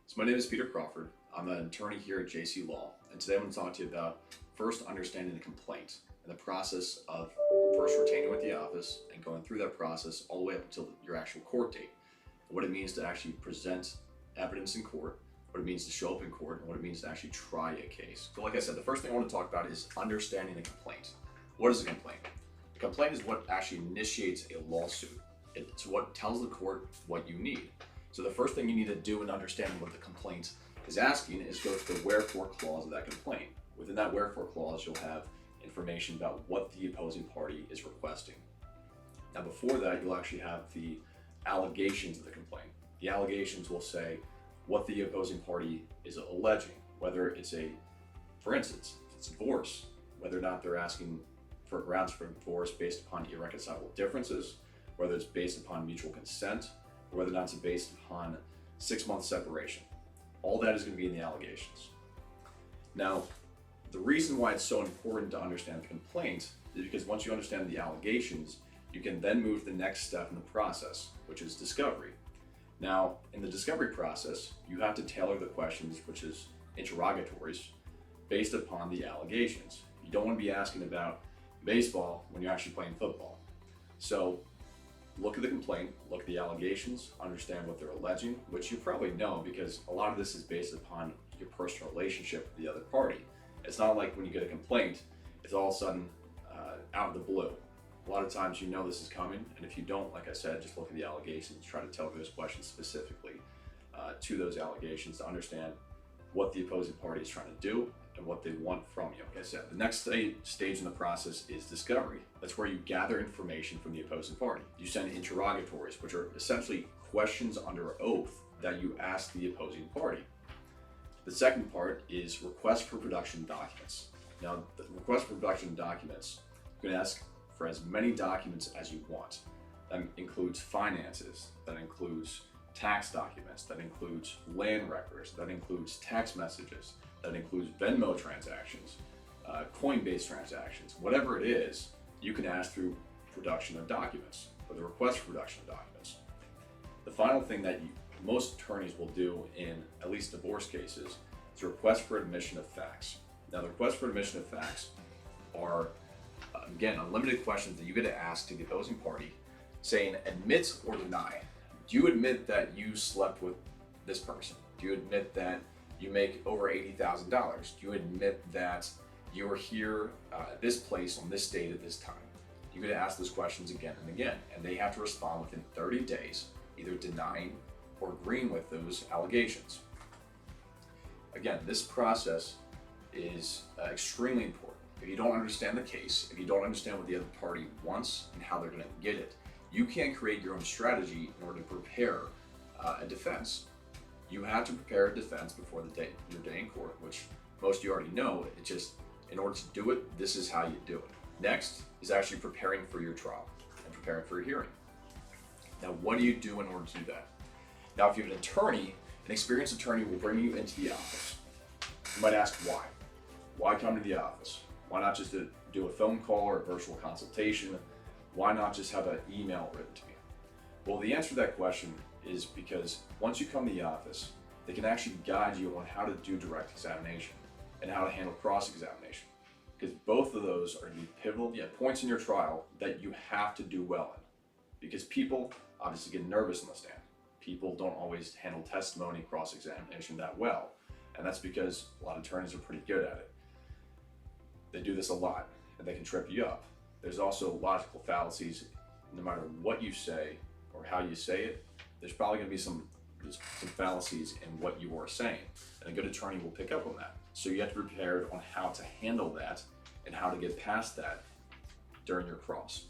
So my name is Peter Crawford. I'm an attorney here at JC Law, and today I'm going to talk to you about first understanding the complaint and the process of first retaining with the office and going through that process all the way up until your actual court date, and what it means to actually present evidence in court, what it means to show up in court, and what it means to actually try a case. So like I said, the first thing I want to talk about is understanding the complaint. What is a complaint? A complaint is what actually initiates a lawsuit. It's what tells the court what you need. So the first thing you need to do in understanding what the complaint is asking is go to the wherefore clause of that complaint. Within that wherefore clause, you'll have information about what the opposing party is requesting. Now before that, you'll actually have the allegations of the complaint. The allegations will say what the opposing party is alleging, whether it's for instance, if it's divorce, whether or not they're asking for grounds for divorce based upon irreconcilable differences, whether it's based upon mutual consent, or whether or not it's based upon 6-month separation. All that is going to be in the allegations. Now, the reason why it's so important to understand the complaint is because once you understand the allegations, you can then move to the next step in the process, which is discovery. Now, in the discovery process, you have to tailor the questions, which is interrogatories, based upon the allegations. You don't want to be asking about baseball when you're actually playing football. So look at the complaint, look at the allegations, understand what they're alleging, which you probably know because a lot of this is based upon your personal relationship with the other party. It's not like when you get a complaint, it's all of a sudden out of the blue. A lot of times you know this is coming, and if you don't, like I said, just look at the allegations, try to tailor those questions specifically to those allegations to understand what the opposing party is trying to do and what they want from you. Like I said, the next stage in the process is discovery. That's where you gather information from the opposing party. You send interrogatories, which are essentially questions under oath that you ask the opposing party. The second part is request for production documents. Now, the request for production documents, you can ask for as many documents as you want. That includes finances, that includes tax documents, that includes land records, that includes text messages, that includes Venmo transactions, Coinbase transactions, whatever it is, you can ask through production of documents or the request for production of documents. The final thing that most attorneys will do in at least divorce cases is request for admission of facts. Now, the request for admission of facts are, again, unlimited questions that you get to ask to the opposing party saying admit or deny. Do you admit that you slept with this person? Do you admit that you make over $80,000? Do you admit that you were here at this place on this date at this time? You're going to ask those questions again and again, and they have to respond within 30 days, either denying or agreeing with those allegations. Again, this process is extremely important. If you don't understand the case, if you don't understand what the other party wants and how they're going to get it, you can't create your own strategy in order to prepare a defense. You have to prepare a defense before your day in court, which most of you already know. It just, in order to do it, this is how you do it. Next is actually preparing for your trial and preparing for your hearing. Now, what do you do in order to do that? Now, if you have an attorney, an experienced attorney will bring you into the office. You might ask why. Why come to the office? Why not just do a phone call or a virtual consultation? Why not just have an email written to me? Well, the answer to that question is because once you come to the office, they can actually guide you on how to do direct examination and how to handle cross-examination. Because both of those are the pivotal points in your trial that you have to do well in. Because people obviously get nervous on the stand. People don't always handle testimony and cross-examination that well. And that's because a lot of attorneys are pretty good at it. They do this a lot, and they can trip you up. There's also logical fallacies. No matter what you say or how you say it, there's probably going to be some fallacies in what you are saying, and a good attorney will pick up on that. So you have to be prepared on how to handle that and how to get past that during your cross.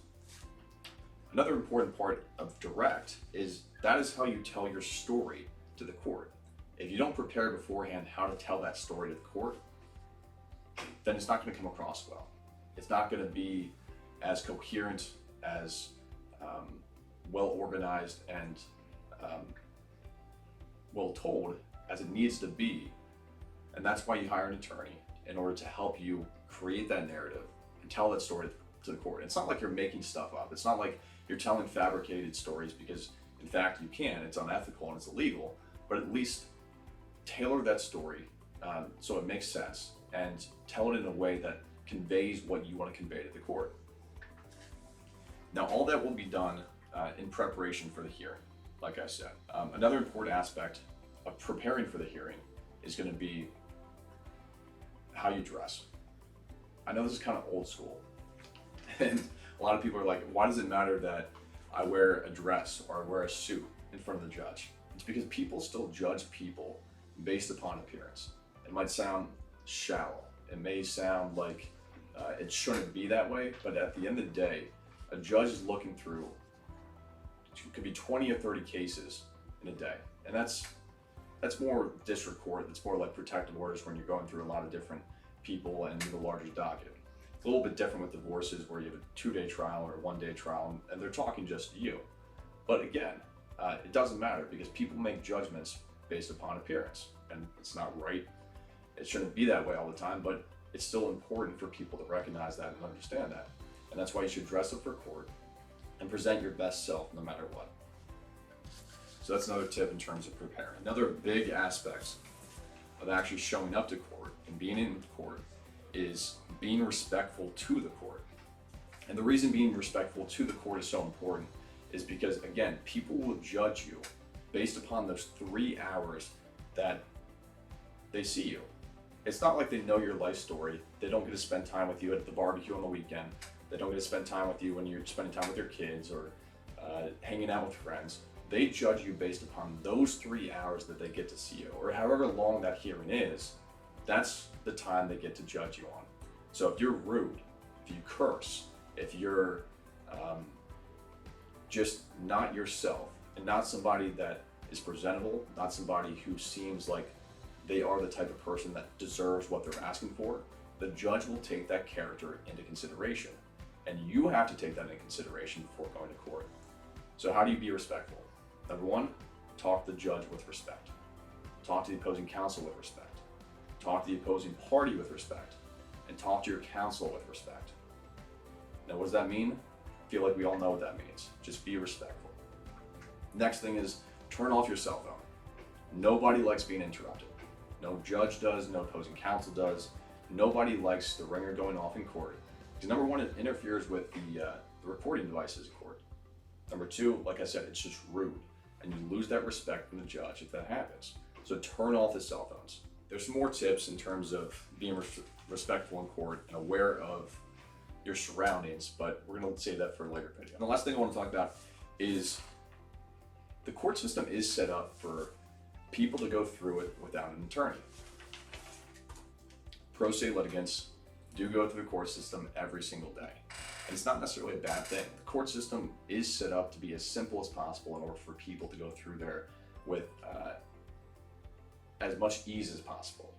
Another important part of direct is that is how you tell your story to the court. If you don't prepare beforehand how to tell that story to the court, then it's not going to come across well. It's not going to be as coherent, as well organized, and well told as it needs to be. And that's why you hire an attorney, in order to help you create that narrative and tell that story to the court. It's not like you're making stuff up. It's not like you're telling fabricated stories, because in fact you can. It's unethical and it's illegal, but at least tailor that story so it makes sense, and tell it in a way that conveys what you want to convey to the court. Now, all that will be done in preparation for the hearing, like I said. Another important aspect of preparing for the hearing is going to be how you dress. I know this is kind of old school, and a lot of people are like, why does it matter that I wear a dress or I wear a suit in front of the judge? It's because people still judge people based upon appearance. It might sound shallow. It may sound like it shouldn't be that way, but at the end of the day, a judge is looking through, it could be 20 or 30 cases in a day. And that's more district court. That's more like protective orders when you're going through a lot of different people and the larger docket. It's a little bit different with divorces where you have a 2-day trial or a 1-day trial, and they're talking just to you. But again, it doesn't matter because people make judgments based upon appearance, and it's not right. It shouldn't be that way all the time, but it's still important for people to recognize that and understand that. And that's why you should dress up for court and present your best self no matter what. So that's another tip in terms of preparing. Another big aspect of actually showing up to court and being in court is being respectful to the court. And the reason being respectful to the court is so important is because, again, people will judge you based upon those 3 hours that they see you. It's not like they know your life story. They don't get to spend time with you at the barbecue on the weekend. They don't get to spend time with you when you're spending time with your kids or hanging out with friends. They judge you based upon those 3 hours that they get to see you, or however long that hearing is. That's the time they get to judge you on. So if you're rude, if you curse, if you're just not yourself and not somebody that is presentable, not somebody who seems like they are the type of person that deserves what they're asking for, the judge will take that character into consideration. And you have to take that into consideration before going to court. So how do you be respectful? Number one, talk to the judge with respect. Talk to the opposing counsel with respect. Talk to the opposing party with respect. And talk to your counsel with respect. Now, what does that mean? I feel like we all know what that means. Just be respectful. Next thing is turn off your cell phone. Nobody likes being interrupted. No judge does, no opposing counsel does. Nobody likes the ringer going off in court. Because number one, it interferes with the recording devices in court. Number two, like I said, it's just rude. And you lose that respect from the judge if that happens. So turn off the cell phones. There's some more tips in terms of being respectful in court and aware of your surroundings, but we're going to save that for a later video. And the last thing I want to talk about is the court system is set up for people to go through it without an attorney. Pro se litigants do go through the court system every single day. And it's not necessarily a bad thing. The court system is set up to be as simple as possible in order for people to go through there with as much ease as possible.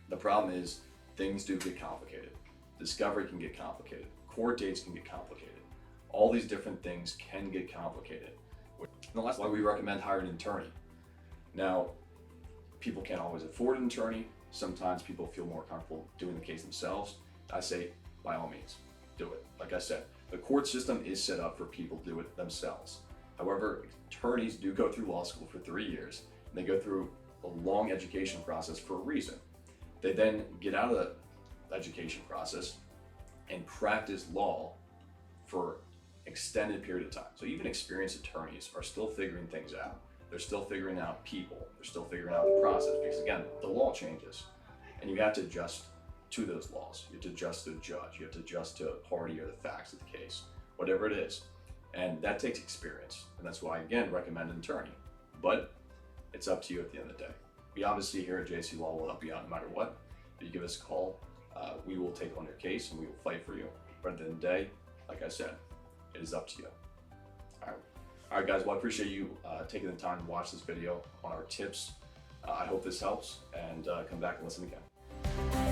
The problem is things do get complicated. Discovery can get complicated. Court dates can get complicated. All these different things can get complicated. And that's why we recommend hiring an attorney. Now, people can't always afford an attorney. Sometimes people feel more comfortable doing the case themselves. I say, by all means, do it. Like I said, the court system is set up for people to do it themselves. However, attorneys do go through law school for 3 years, and they go through a long education process for a reason. They then get out of the education process and practice law for extended period of time. So even experienced attorneys are still figuring things out. They're still figuring out people. They're still figuring out the process because, again, the law changes and you have to adjust to those laws. You have to adjust to the judge. You have to adjust to a party or the facts of the case, whatever it is. And that takes experience. And that's why, again, recommend an attorney. But it's up to you at the end of the day. We obviously here at JC Law will help you out no matter what. If you give us a call, we will take on your case and we will fight for you. But at the end of the day, like I said, it is up to you. All right, guys, well, I appreciate you taking the time to watch this video on our tips. I hope this helps, and come back and listen again.